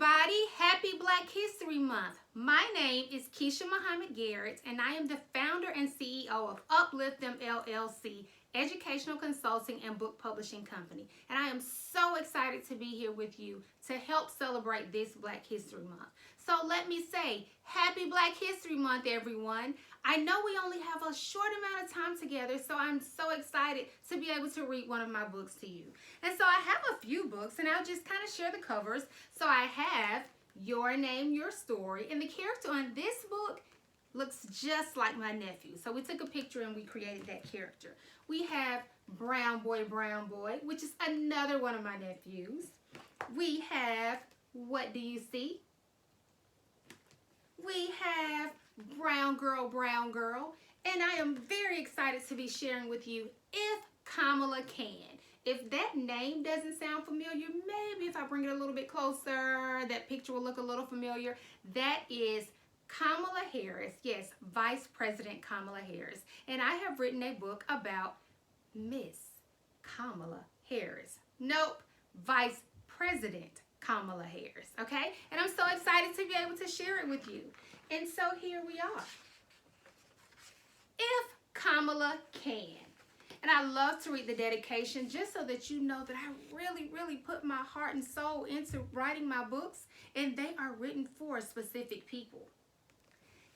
everybody. Happy Black History Month. My name is Kesha Muhammad-Garrett, and I am the founder and CEO of UpLift Them LLC, educational consulting and book publishing company. And I am so excited to be here with you to help celebrate this Black History Month. So let me say, Happy Black History Month, everyone. I know we only have a short amount of time together, so I'm so excited to be able to read one of my books to you. And so I have a few books, and I'll just kind of share the covers. So I have Your Name, Your Story, and the character on this book looks just like my nephew. So we took a picture and we created that character. We have Brown Boy, which is another one of my nephews. We have What Do You See? We have Brown Girl, and I am very excited to be sharing with you If Kamala Can. If that name doesn't sound familiar, maybe if I bring it a little bit closer, that picture will look a little familiar. That is Kamala Harris, yes, Vice President Kamala Harris. And I have written a book about Miss Kamala Harris. Nope, Vice President Kamala Harris, okay? And I'm so excited to be able to share it with you. And so here we are. If Kamala Can. And I love to read the dedication just so that you know that I really put my heart and soul into writing my books, and they are written for specific people.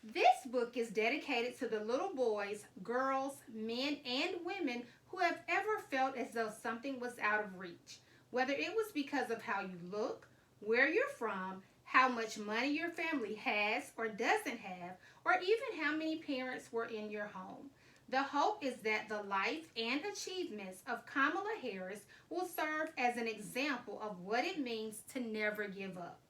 This book is dedicated to the little boys, girls, men, and women who have ever felt as though something was out of reach. Whether it was because of how you look, where you're from, how much money your family has or doesn't have, or even how many parents were in your home. The hope is that the life and achievements of Kamala Harris will serve as an example of what it means to never give up.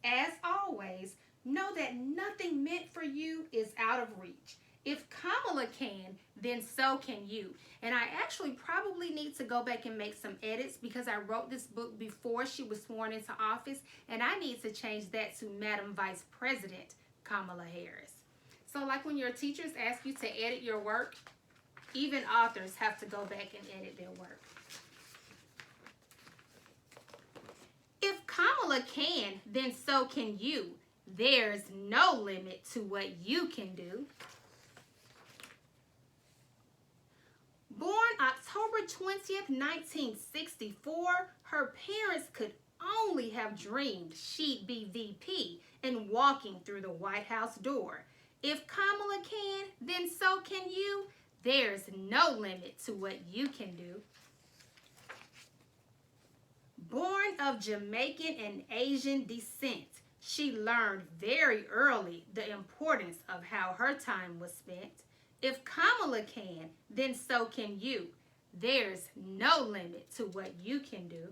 As always, know that nothing meant for you is out of reach. If Kamala can, then so can you. And I actually probably need to go back and make some edits because I wrote this book before she was sworn into office, and I need to change that to Madam Vice President Kamala Harris. So like when your teachers ask you to edit your work, even authors have to go back and edit their work. If Kamala can, then so can you. There's no limit to what you can do. Born October 20th, 1964, her parents could only have dreamed she'd be VP and walking through the White House door. If Kamala can, then so can you. There's no limit to what you can do. Born of Jamaican and Asian descent, she learned very early the importance of how her time was spent. If Kamala can, then so can you. There's no limit to what you can do.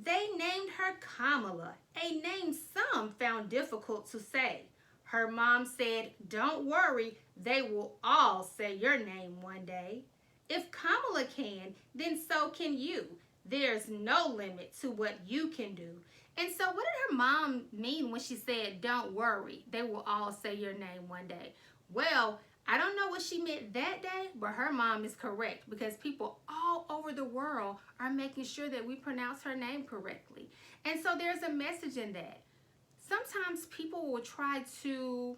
They named her Kamala, a name some found difficult to say. Her mom said, "Don't worry, they will all say your name one day." If Kamala can, then so can you. There's no limit to what you can do. And so what did her mom mean when she said, "Don't worry, they will all say your name one day"? Well, I don't know what she meant that day, but her mom is correct because people all over the world are making sure that we pronounce her name correctly. And so there's a message in that. Sometimes people will try to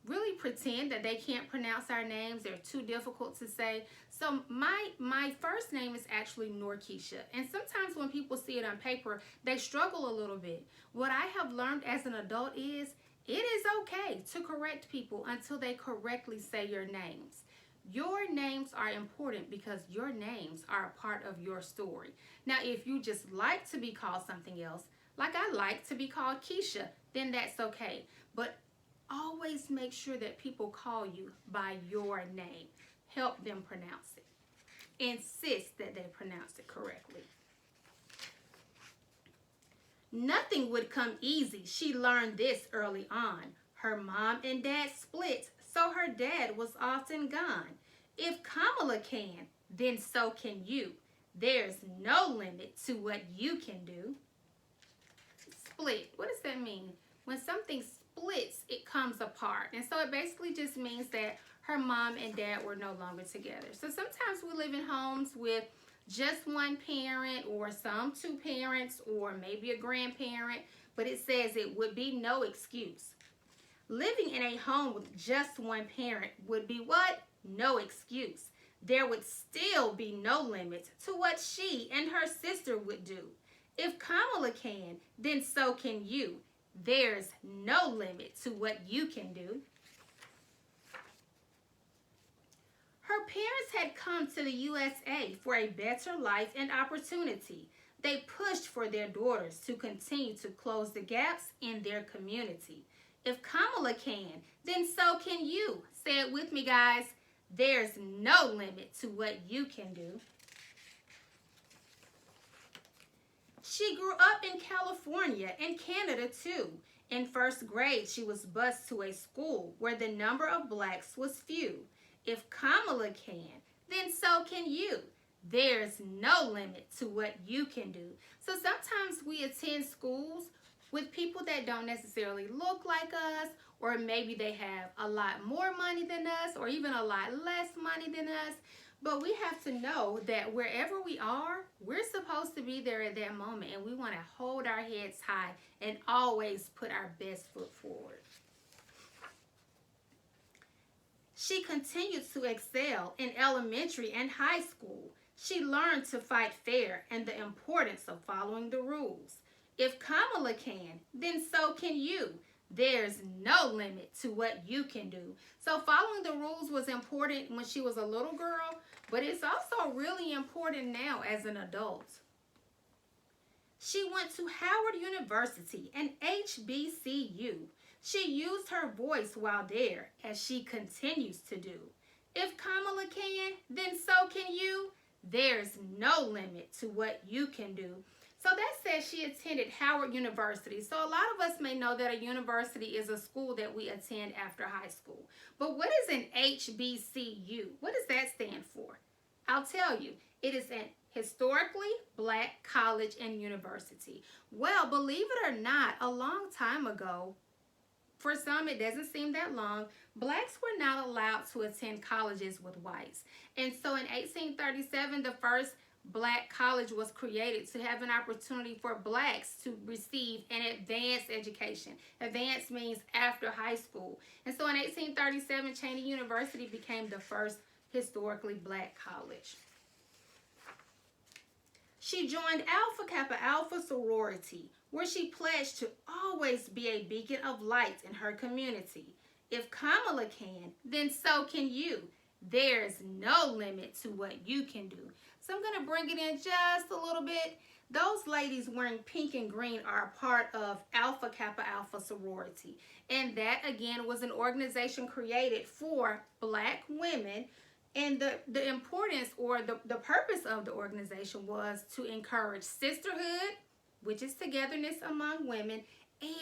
really pretend that they can't pronounce our names. They're too difficult to say. So my first name is actually Norkeisha. And sometimes when people see it on paper, they struggle a little bit. What I have learned as an adult is it is okay to correct people until they correctly say your names. Your names are important because your names are a part of your story. Now, if you just like to be called something else, like I like to be called Kesha, then that's okay. But always make sure that people call you by your name. Help them pronounce it. Insist that they pronounce it correctly. Nothing would come easy. She learned this early on. Her mom and dad split, so her dad was often gone. If Kamala can, then so can you. There's no limit to what you can do. Split. What does that mean? When something splits, it comes apart. And so it basically just means that her mom and dad were no longer together. So sometimes we live in homes with just one parent or some two parents or maybe a grandparent, but it says it would be no excuse. Living in a home with just one parent would be what? No excuse. There would still be no limit to what she and her sister would do. If Kamala can, then so can you. There's no limit to what you can do. Her parents had come to the USA for a better life and opportunity. They pushed for their daughters to continue to close the gaps in their community. If Kamala can, then so can you. Say it with me, guys. There's no limit to what you can do. She grew up in California and Canada too. In first grade, she was bused to a school where the number of blacks was few. If Kamala can, then so can you. There's no limit to what you can do. So sometimes we attend schools with people that don't necessarily look like us, or maybe they have a lot more money than us, or even a lot less money than us. But we have to know that wherever we are, we're supposed to be there at that moment, and we want to hold our heads high and always put our best foot forward. She continued to excel in elementary and high school. She learned to fight fair and the importance of following the rules. If Kamala can, then so can you. There's no limit to what you can do. So following the rules was important when she was a little girl, but it's also really important now as an adult. She went to Howard University and HBCU. She used her voice while there, as she continues to do. If Kamala can, then so can you. There's no limit to what you can do. So that says she attended Howard University. So a lot of us may know that a university is a school that we attend after high school. But what is an HBCU? What does that stand for? I'll tell you. It is an historically black college and university. Well, believe it or not, a long time ago, for some it doesn't seem that long, blacks were not allowed to attend colleges with whites. And so in 1837, the first black college was created to have an opportunity for blacks to receive an advanced education. Advanced means after high school. And so in 1837, Cheney University became the first historically black college. She joined Alpha Kappa Alpha sorority, where she pledged to always be a beacon of light in her community. If Kamala can, then so can you. There's no limit to what you can do. So I'm going to bring it in just a little bit. Those ladies wearing pink and green are a part of Alpha Kappa Alpha sorority. And that, again, was an organization created for black women. And the importance or the purpose of the organization was to encourage sisterhood, which is togetherness among women,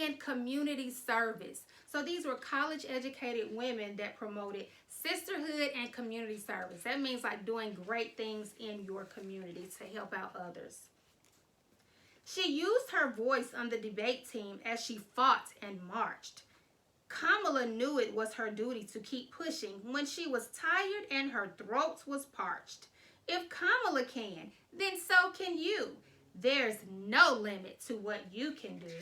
and community service. So these were college-educated women that promoted sisterhood and community service. That means like doing great things in your community to help out others. She used her voice on the debate team as she fought and marched. Kamala knew it was her duty to keep pushing when she was tired and her throat was parched. If Kamala can, then so can you. There's no limit to what you can do.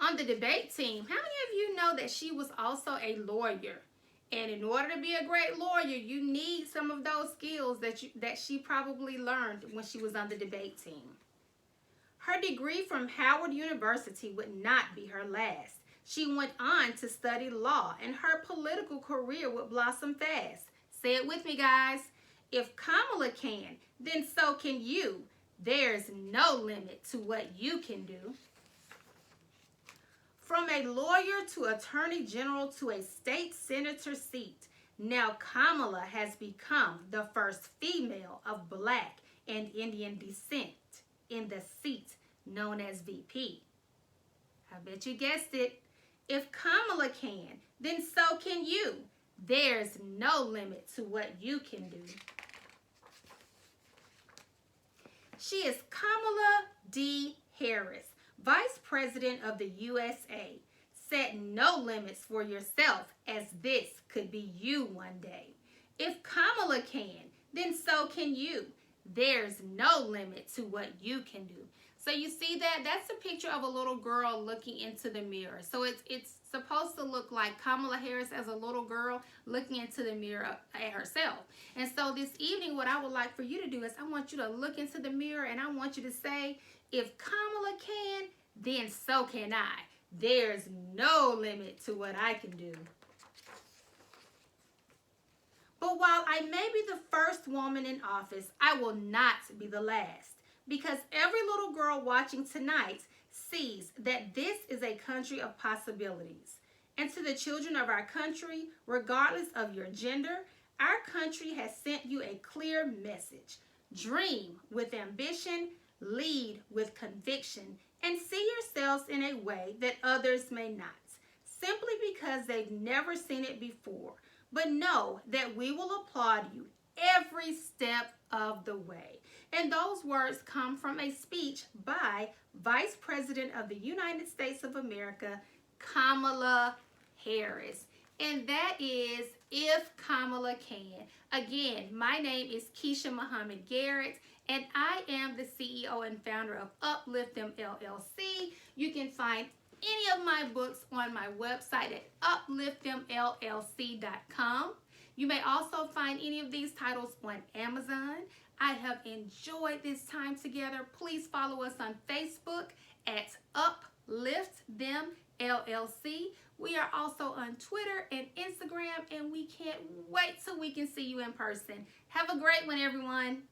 On the debate team, how many of you know that she was also a lawyer? And in order to be a great lawyer, you need some of those skills that she probably learned when she was on the debate team. Her degree from Howard University would not be her last. She went on to study law, and her political career would blossom fast. Say it with me, guys. If Kamala can, then so can you. There's no limit to what you can do. From a lawyer to attorney general to a state senator seat, now Kamala has become the first female of black and Indian descent in the seat known as VP. I bet you guessed it. If Kamala can, then so can you. There's no limit to what you can do. She is Kamala D. Harris, Vice President of the USA. Set no limits for yourself, as this could be you one day. If Kamala can, then so can you. There's no limit to what you can do. So you see that? That's a picture of a little girl looking into the mirror. So it's supposed to look like Kamala Harris as a little girl looking into the mirror at herself. And so this evening, what I would like for you to do is I want you to look into the mirror and I want you to say, if Kamala can, then so can I. There's no limit to what I can do. But while I may be the first woman in office, I will not be the last. Because every little girl watching tonight sees that this is a country of possibilities. And to the children of our country, regardless of your gender, our country has sent you a clear message. Dream with ambition, lead with conviction, and see yourselves in a way that others may not, simply because they've never seen it before. But know that we will applaud you every step of the way. And those words come from a speech by Vice President of the United States of America, Kamala Harris. And that is If Kamala Can. Again, my name is Kesha Muhammad-Garrett, and I am the CEO and founder of UpLift Them LLC. You can find any of my books on my website at upliftthemllc.com. You may also find any of these titles on Amazon. I have enjoyed this time together. Please follow us on Facebook at UpLift Them LLC. We are also on Twitter and Instagram, and we can't wait till we can see you in person. Have a great one, everyone.